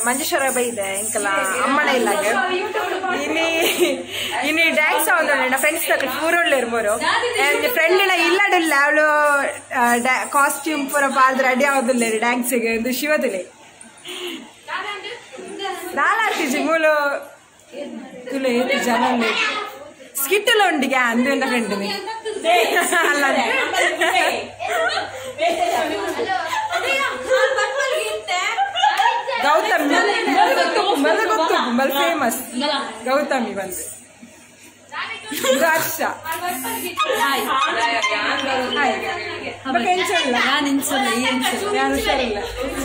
ಮಂಜೇಶ್ವರ ಬೈದೆ ಇಂಕಲ್ಲ ಅಮ್ಮನ ಇಲ್ಲಾಗ ಇನಿ ಡ್ಯಾನ್ಸ್ ಆವೊಂದುಂಡು ಫ್ರೆಂಡ್ಸ್ ಪೂರೊಳ್ಳೆರ್ ಮೂರು ಫ್ರೆಂಡ್ ಇಲ್ಲಡಿಲ್ಲ ಅವಳು ಕಾಸ್ಟ್ಯೂಮ್ ಪೂರ ಪಾಡ್ದು ರೆಡಿ ಆವೊಂದುಲ್ಲೆರ್ ಡ್ಯಾನ್ಸಿಗೆ ಒಂದು ಶಿವದುಲೆ ನಾಲಾರ್ತಿಜಿ ಮೂಲು ತುಲೆ ಜನ ಸ್ಕಿಟ್ಟುಲ ಉಂಡಿಗೆ ಅಂದು ಎನ್ನ ಫ್ರೆಂಡ್ನಿ ಅಲ್ಲ ಗೌತಮಿ ಗೊತ್ತು ಕುಂಬಲ್ ಫೇಮಸ್ ಗೌತಮಿ ಬಂದು ಹರ್ಷ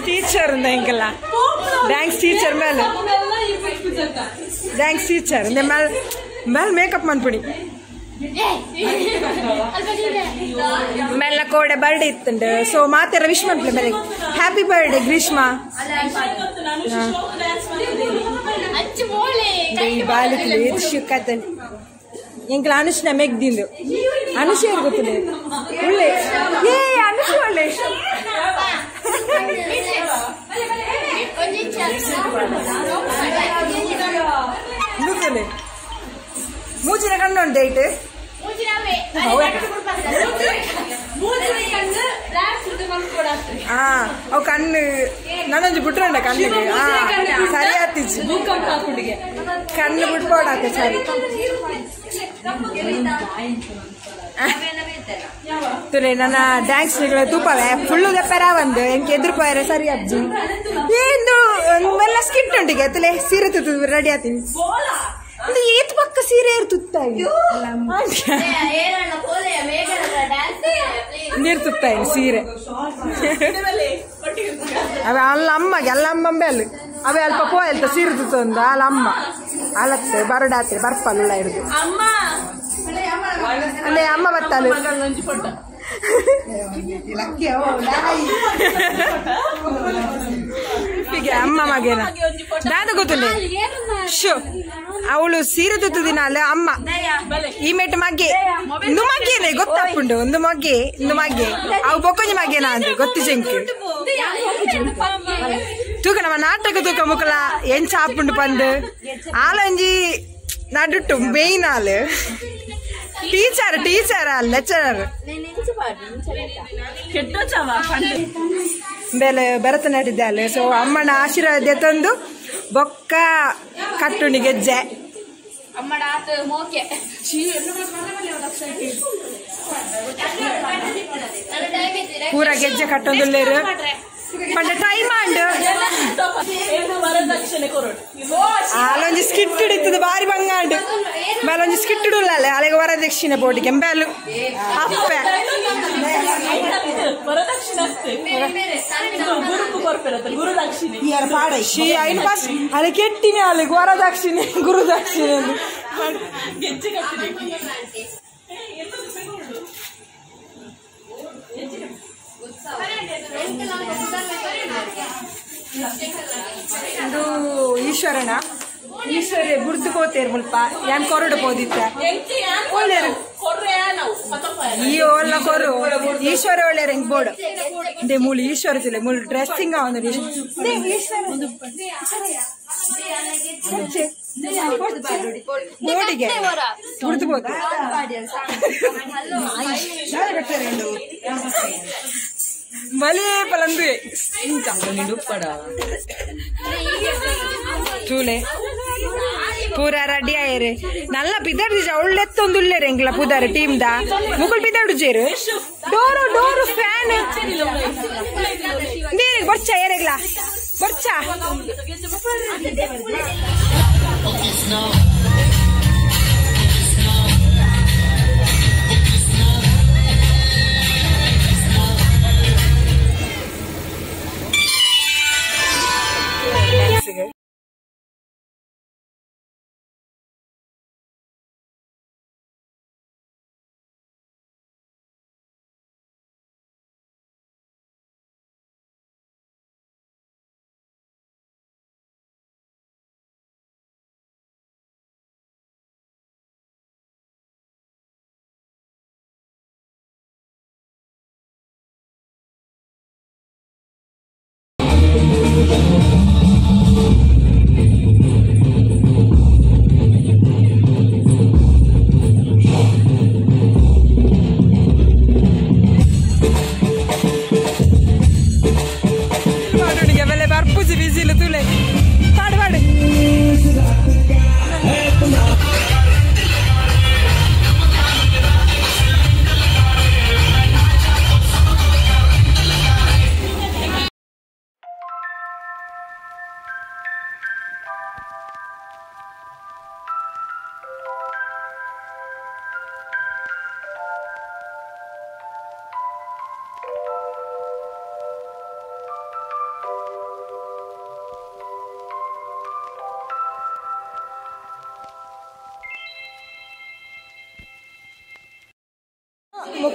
ಟೀಚರ್ ಇಂಕಲ್ಲ ಡ್ಯಾನ್ಸ್ ಟೀಚರ್ ಮೇಲೆ ಡ್ಯಾನ್ಸ್ ಟೀಚರ್ ಮೇಲೆ ಮೇಕಪ್ ಮನ್ಪುಡಿ ಮೆಲ್ಲ ಕೋಡೆ ಬರ್ಡೇ ಇತ್ತುಂಡು ಸೊ ಮಾತೆರ ವಿಶ್ ಮನ್ಪುಲೆ ಮೇಲೆ ಹ್ಯಾಪಿ ಬರ್ಡೇ ಗ್ರೀಷ್ಮಾ ಬಾಲಿಕಲಿ ಶಿವಕತ್ತನ್ ಎಂಕಲ ಅನುಷ್ನ ಮೆಗ್ದಿಂದು ಅನುಷ ಗೊತ್ತಿಲ್ಲ ಒಳ್ಳೆ ಏ ಅನುಷ ಒಳ್ಳೆ ಮೂಜಿನ ಕಣ್ಣು ಉಂಟು ಐಟ್ ಅವು ಕಣ್ಣು ನಾನೊಂದು ಬಿಟ್ರಂಡ ಕಣ್ಣಿಗೆ ಸರಿ ಆತಿಜಿ ಕಣ್ಣು ಬಿಟ್ಬೋಡಾತ ಸರಿ ತುರೆ ನನ್ನ ಡ್ಯಾನ್ಸ್ ತೂಪವೆ ಫುಲ್ಲು ದಪ್ಪರ ಒಂದು ಎಂಕೆ ಎದುರು ಪೋಯರೆ ಸರಿ ಅಜ್ಜಿ ಏನು ಎಲ್ಲ ಸ್ಕಿಟ್ ಉಂಟಿಗೆ ತುಲೆ ಸೀರೆ ತುತ್ತು ರೆಡಿ ಆತೀನಿ ಏತ್ ಪಕ್ಕ ಸೀರೆ ತುತ್ತಾಯಿ ನೀರು ತುತ್ತಾಯಿ ಸೀರೆ ಅವೆ ಅಲ್ಲ ಅಮ್ಮಗೆ ಎಲ್ಲ ಅಮ್ಮಂಬೆ ಅಲ್ಲಿ ಅವೇ ಅಲ್ಪ ಪೋಯಲ್ತ ಸೀರೆ ತುತ್ತೊಂದು ಅಲ್ಲ ಅಮ್ಮ ಅಲತ್ತೆ ಬರಡಾತ್ರೆ ಬರ್ಪಲ್ಲ ಹಿಡಿದು ಅಲ್ಲೇ ಅಮ್ಮ ಬತ್ತಲು ಹೀಗೆ ಅಮ್ಮ ಮಗೇನ ದಾದ ಗೊತ್ತುಂಡೆ ಶೋ ಅವಳು ಸೀರೆ ತುತ್ತುದಿನ ಅಲ್ಲ ಅಮ್ಮ ಈ ಮೆಟ್ಟು ಮಗ್ಗೆ ಇಂದು ಮಗ್ಗೇನೆ ಗೊತ್ತಪ್ಪುಂಡು ಒಂದು ಮಗ್ಗೆ ಅವು ಬೊಕ್ಕೊಂಜಿ ಮಗ್ಗೇನ ಅಂದ್ರೆ ಗೊತ್ತಿ ಜಂಕಿ ತೂಕ ನಮ್ಮ ನಾಟಕ ತೂಕ ಮುಕ್ಕಲ ಎಂಚ ಹಾಪುಂಡು ಪಂದು ಆಲೊಂಜಿ ನಡುಟ್ಟು ಮೇಯ್ನ್ ಆಲು ಟೀಚರ್ ಲೆಕ್ಚರರ್ ಬೆಲೆ ಭರತನಾಟ್ಯದ ಅಲ್ಲ ಸೊ ಅಮ್ಮನ ಆಶೀರ್ವಾದ ತಂದು ಬೊಕ್ಕ ಕಟ್ಟುಣಿ ಗೆಜ್ಜೆ ಪೂರ ಗೆಜ್ಜೆ ಕಟ್ಟೊಂದುಲ್ಲೇರು ಪಂಡ ಟೈಮ್ ಆಂಡ್ ಅಲ್ಲೊಂಜಿ ಸ್ಕಿಟ್ ಹಿಡಿತದ ಬಾರಿ ಬಂಗಾಂಡು ಮೇಲೊಂಜಿ ಸ್ಕಿಟ್ ಇಡಲ್ಲ ಅಲ್ಲಿಗೆ ವರದಕ್ಷಿಣೆ ಬೋಟಿಗೆ ಎಂಬೆಲು ಅಪ್ಪೆ ಐನು ಫಸ್ಟ್ ಅಲ್ಲಿ ಕೆಟ್ಟಿನೇ ಅಲ್ಲಿಗೆ ವರದಕ್ಷಿಣೆ ಗುರುದಕ್ಷಿಣೆ ಇದು ಈಶ್ವರನ ಈಶ್ವರ ಗುರ್ತು ಕೋತೇರು ಮುಲ್ಪ ಏನ್ ಕೊರಡು ಪೋದಿತ್ತ ಒಳ್ಳೆರು ಈ ಒಳ್ಳ ಕೊರು ಈಶ್ವರ ಒಳ್ಳೆರು ಹೆಂಗ್ ಬೋರ್ಡ್ ದೇ ಮೂಳು ಈಶ್ವರ ತಿಲ್ಲ ಮೂಳು ಡ್ರೆಸ್ಸಿಂಗ್ ಅವನು ಮೋಡಿಗೆ ಗುರ್ತು ಪೋತ ಮಲೆ ಪಲಂದು ಚೂಲೆ ಪೂರ ರೆಡಿ ಆಯರು ನಲ್ಲ ಪಿದಾಡು ಒಳ್ಳೆತ್ತೊಂದುಲ್ಲೇರು ಎಂಗ್ಲ ಪುದಾರು ಟೀಮ್ ದ ಮುಗುಲ್ ಪಿದಾಡು ಚೇರು ಡೋರು ಫ್ಯಾನ್ ನೀರಿಗೆ ಬರ್ಚ ಏರೆಗ್ಲ ಬರ್ಚ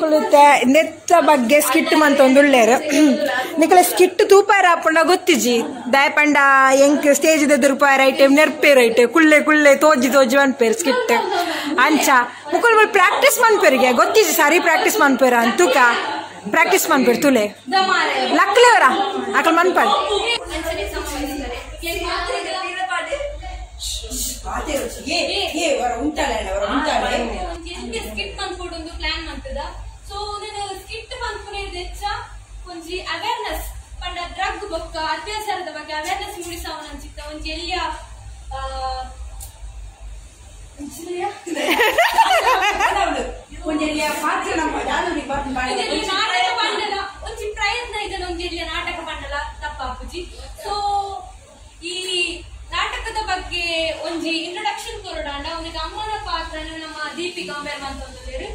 ಮಕ್ಕಳುತ್ತೆ ನೆತ್ತ ಬಗ್ಗೆ ಸ್ಕಿಟ್ ಮಂತ ಒಂದು ಒಳ್ಳೆಯರು ನಿಕಲ ಸ್ಕಿಟ್ ತೂಪಾರ ಹಾಪಂಡ ಗೊತ್ತಿಜಿ ದಯಪಂಡ ಎಂಕ್ ಸ್ಟೇಜ್ ಎದುರುಪಾರ ಐಟಮ್ ನೆರ್ಪೇರ್ ಐಟೆ ಕುಳ್ಳೆ ಕುಳ್ಳೆ ತೋಜಿ ತೋಜಿ ಮನ್ಪೇರು ಸ್ಕಿಟ್ ಅಂಚ ಮುಕ್ಕಳು ಪ್ರಾಕ್ಟೀಸ್ ಮನ್ಪೇರಿಗೆ ಗೊತ್ತಿಜಿ ಸಾರಿ ಪ್ರಾಕ್ಟೀಸ್ ಮನ್ಪೇರ ಅಂತೂಕ ಪ್ರಾಕ್ಟೀಸ್ ಮನ್ಪೇರು ತುಲೆ ಲಕ್ಲೇವರ ಅಕಲ್ ಮನ್ಪಲ್ ಸ್ಕಿಟ್ ಮನ್ಪೊಡು ಪ್ಲಾನ್ ಮಂತದ ಸೊ ನಾನು ಸ್ಕಿಟ್ ಮನ್ಪುನೆಚ್ಚ ಒಂಜಿ ಅವೇರ್ನೆಸ್ ಪಂಡ ಡ್ರಗ್ ಬೊಕ್ಕ ಅತ್ಯಾಚಾರದ ಬಗ್ಗೆ ಅವೇರ್ನೆಸ್ ಮೂಡಿಸವನ ಅಂಚಿತ್ತ ಒಂಜಿ ಎಲ್ಲಿಯ ನಾಟಕ ಪಂಡಲ ಒಂಜಿ ಪ್ರಯತ್ನ ಇದನ್ನ ಒಂಜಿ ಎಲ್ಲಿಯ ನಾಟಕ ಪಂಡಲ ತಪ್ಪಾಪುಜಿ ಸೊ ಈ ನಾಟಕದ ಬಗ್ಗೆ ಒಂಜಿ ಇಂಟ್ರೊಡಕ್ಷನ್ ಕೊರಡಾಂಡ ಒಂದಿಗೆ ಅಮ್ಮನ ಪಾತ್ರ ನಮ್ಮ ದೀಪಿಕಾ ಅಂಬೇರ್ ಅಂತಂದ್ರೆ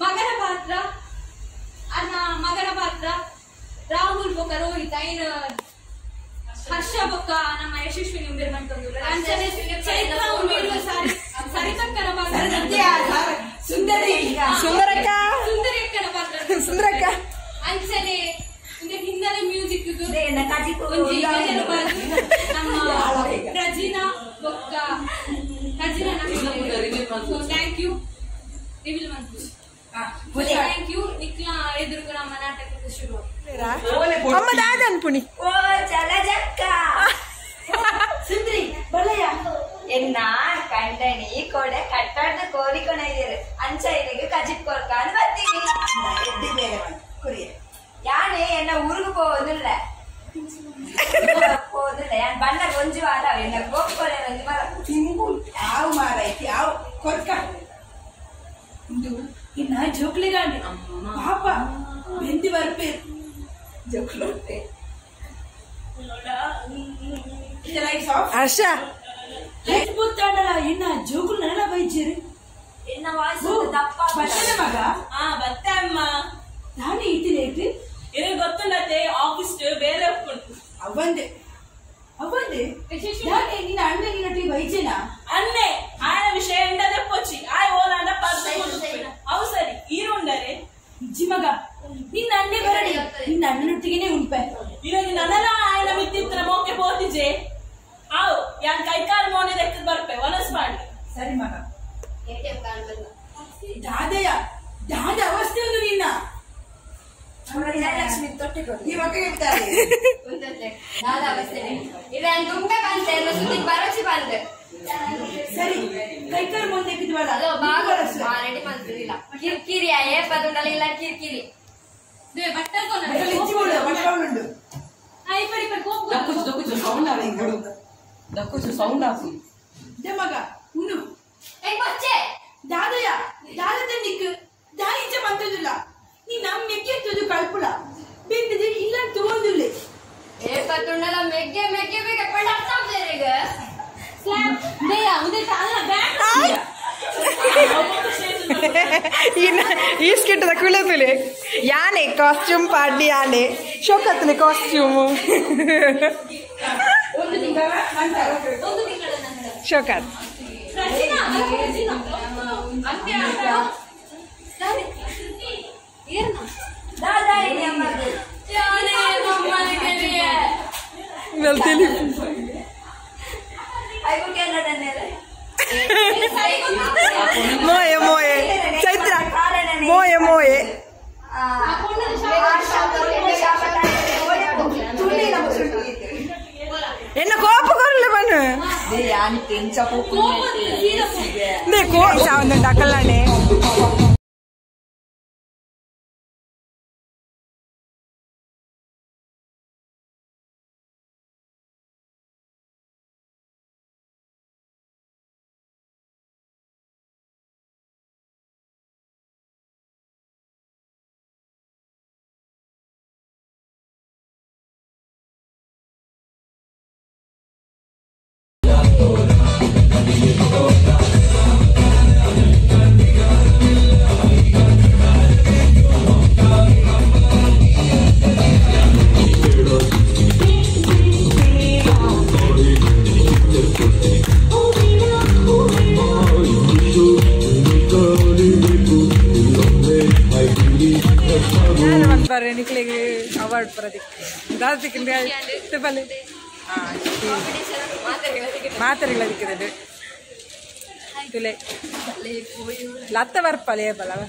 ಮಗನ ಪಾತ್ರ ಅನ್ನ ಮಗನ ಪಾತ್ರ ರಾಹುಲ್ ಬೊಕ್ಕ ರೋಹಿತ್ ಐನ್ ಹರ್ಷ ಬೊಕ್ಕ ನಮ್ಮ ಯಶಸ್ವಿನಿ ಉಂಬೇರ್ ಮಂತಂದ್ರೆ ಅಂಚನೆ ಚೈತ್ರ ಉಂಬೇರು ಸರಿತಕ್ಕನ ಪಾತ್ರ ಸುಂದರಕ್ಕನ ಪಾತ್ರ ಸುಂದರಕ್ಕ ಅಂಚನೆ ಹಿನ್ನೆಲೆ ಮ್ಯೂಸಿಕ್ ನಮ್ಮ ರಜಿನಾ ಬೊಕ್ಕ ರಜಿನಾ ಥ್ಯಾಂಕ್ ಯು ರಿವೀಲ್ ಮಂತು ಥ್ಯಾಂಕ್ ಯು ನಿಕ್ಲ ಎದುರು ನಮ್ಮ ನಾಟಕದ ಶುರು ಅಮ್ಮ ದಾದ ಅನ್ಪುಣಿ ಸುಂದ್ರಿ ಬಲಯ ಎನ್ನ ಕಂಡನಿ ಕೊಡೆ ಕಟ್ಟಾಡ್ದ ಕೋರಿಕೊಣೈದಿರು ಅಂಚ ಇಲ್ಲಿಗೆ ಕಜಿಪ್ ಕೊರ್ಕಾನ್ ಬರ್ತೀವಿ ಎದ್ದಿ ಬೇರೆ ಕುರಿಯ ಯಾನೆ ಎನ್ನ ಊರಿಗೆ போவதில்ல போவதில்ல ಯಾನ್ ಬಣ್ಣ ಒಂಜು ವಾರ ಎನ್ನ ಗೋಪ್ಕೊಳೆ ಒಂಜು ಮರ ತಿಂಗು ಆವು ಮಾರೈತಿ ಆವು ಕೊರ್ಕ ಇಂದು ಇನ್ನ ಜೋಕ್ಲಿಗಾಂಡಿ ಪಾಪ ಬೆಂದಿ ಬರ್ಪೇರು ಜೋಕ್ಲೋಟೆ ಹರ್ಷ ಬುತ್ತಾಡಲ್ಲ ಇನ್ನ ಜೋಗುಲು ನನ್ನ ಬೈಚೇರಿ ಎನ್ನ ವಾಯ್ಸ್ ದಪ್ಪ ಬಟ್ಟೆ ಮಗ ಬತ್ತೆ ಅಮ್ಮ ನಾನು ಇಟ್ಟಿಲೇಟ್ರಿ எனக்கு ಗೊತ್ತಲ್ಲತ್ತೆ ಆಫೀಸ್ ಬೇರೆ ಒಪ್ಕೊಂಡು ಅವಂದೆ ನಿನ್ನ ಅಣ್ಣ ನಿನ್ನಟ್ಟಿ ಬೈಚೇನಾ ಅನ್ನೆ ಆಯ ವಿಷಯ ಎಂಡದೆ ಪೊಚ್ಚಿ ಆಯ ಓಲಾಂಡ ಅವು ಸರಿ ಈರುಂಡರೆ ಇಜ್ಜಿ ಮಗ ನಿನ್ನ ಅಣ್ಣೆ ಬರಡಿ ನಿನ್ನ ಅಣ್ಣನೊಟ್ಟಿಗೆನೆ ಉಂಟೆ ಇವಾಗ ನನ್ನಲ್ಲ ಆಯನ ಮಿತ್ತಿತ್ರ ಮೋಕೆ ಪೋತಿಜೆ ಆವು ಯಾನ್ ಕೈಕಾಲು ಮೋನೆ ಲೆಕ್ಕದ ಬರ್ಪೆ ಒನಸ್ ಮಾಡಿ ಸರಿ ಮಗ ದಾದಯ್ಯ ದಾದ ಅವಸ್ಥೆ ಒಂದು ನಿನ್ನ ಲಕ್ಷ್ಮಿ ತೊಟ್ಟೆ ಕೊಡಿ ಈ ಮಗ ಹೇಳ್ತಾರೆ ದಾದ ಅವಸ್ಥೆ ಇದನ್ ತುಂಬೆ ಬಂತೆ ಸುದ್ದಿ ಬರಚಿ ಬಂದೆ ಸರಿ ಕೈಕಾಲು ಮುಂದೆ ಕಿದ್ವಾಡ ಅದು ಬಾಗರಸು ರೆಡಿ ಬಂದಿಲ್ಲ ಕಿರ್ಕಿರಿ ಆಯೇ ಪದುಂಡಲ ಇಲ್ಲ ಕಿರ್ಕಿರಿ ದೇ ಬಟ್ಟಲ್ಕೊನ ಇಚ್ಚಿಬೋಳು ಬಟ್ಟವಳುಂಡು ಐ ಪಡಿ ಪಡಿ ಕೋಪ ದಕ್ಕುಚು ಸೌಂಡ್ ಆಗಿ ಬಿಡು ದಕ್ಕುಚು ಸೌಂಡ್ ಆಗಿ ದೇ ಮಗ ಉನು ಏ ಬಚ್ಚೆ ದಾದಯ್ಯ ದಾದದ ನಿಕ್ ದಾನಿಚೆ ಬಂತದಿಲ್ಲ ನೀ ನಮ್ಮ ಮೆಕ್ಕೆತ್ತದು ಕಲ್ಪುಳ ಬೆಂದಿದೆ ಇಲ್ಲ ತೋದಿಲ್ಲ ಏ ಪದುಂಡಲ ಮೆಗ್ಗೆ ಬೇಗ ಪಡ ಸಾಬ್ದೇರೆಗ ಸ್ಲ್ಯಾಪ್ ದೇಯ ಉದೆ ತಾಲ ಬ್ಯಾಟ್ ಈ ಸ್ಕಿಟ್ಟದ ಕುಳತುಲೆ ಯಾನೆ ಕಾಸ್ಟ್ಯೂಮ್ ಪಾಡ್ಡಿ ಯಾನೆ ಶೋಕತ್ಲೆ ಕಾಸ್ಟ್ಯೂಮು ಒಂದು ತಿಂಗಳ ನಂತರ ಶೋಕತ್ ರಜಿನಾ ಅಂತ್ಯ ದಾರಿ ಏರ್ನ ದಾದಾ ಇದೆ ಅಮ್ಮದು ಯಾನೆ ಮಮ್ಮನೆ ಗೆಲಿಯ ವೆಲ್ತಿಲಿ ಐಗೋ ಕೆನ್ನಡನ್ನೇರೆ ಮೋಯೆ ಚೈತ್ರ ಮೋಯೆ ಎನ್ನ ಕೋಪ ಕೊರಲೆ ಬನ್ನು ಕೋಪ ಕಲ್ಲಾಣೆ ನಾನು ಬರ್ತಾರೆ ನಿಕ್ಲಿಗೆ ಅವಾರ್ಡ್ ಬರೋದಕ್ಕೆ ದಾದಕ್ಕೆ ಬಲೆ ಮಾತ್ರೆಗಳ ದಿಕ್ಕಿದೆ ತುಲೆ ಲತ್ತ ಬರ್ಪಲೆ ಬಲವ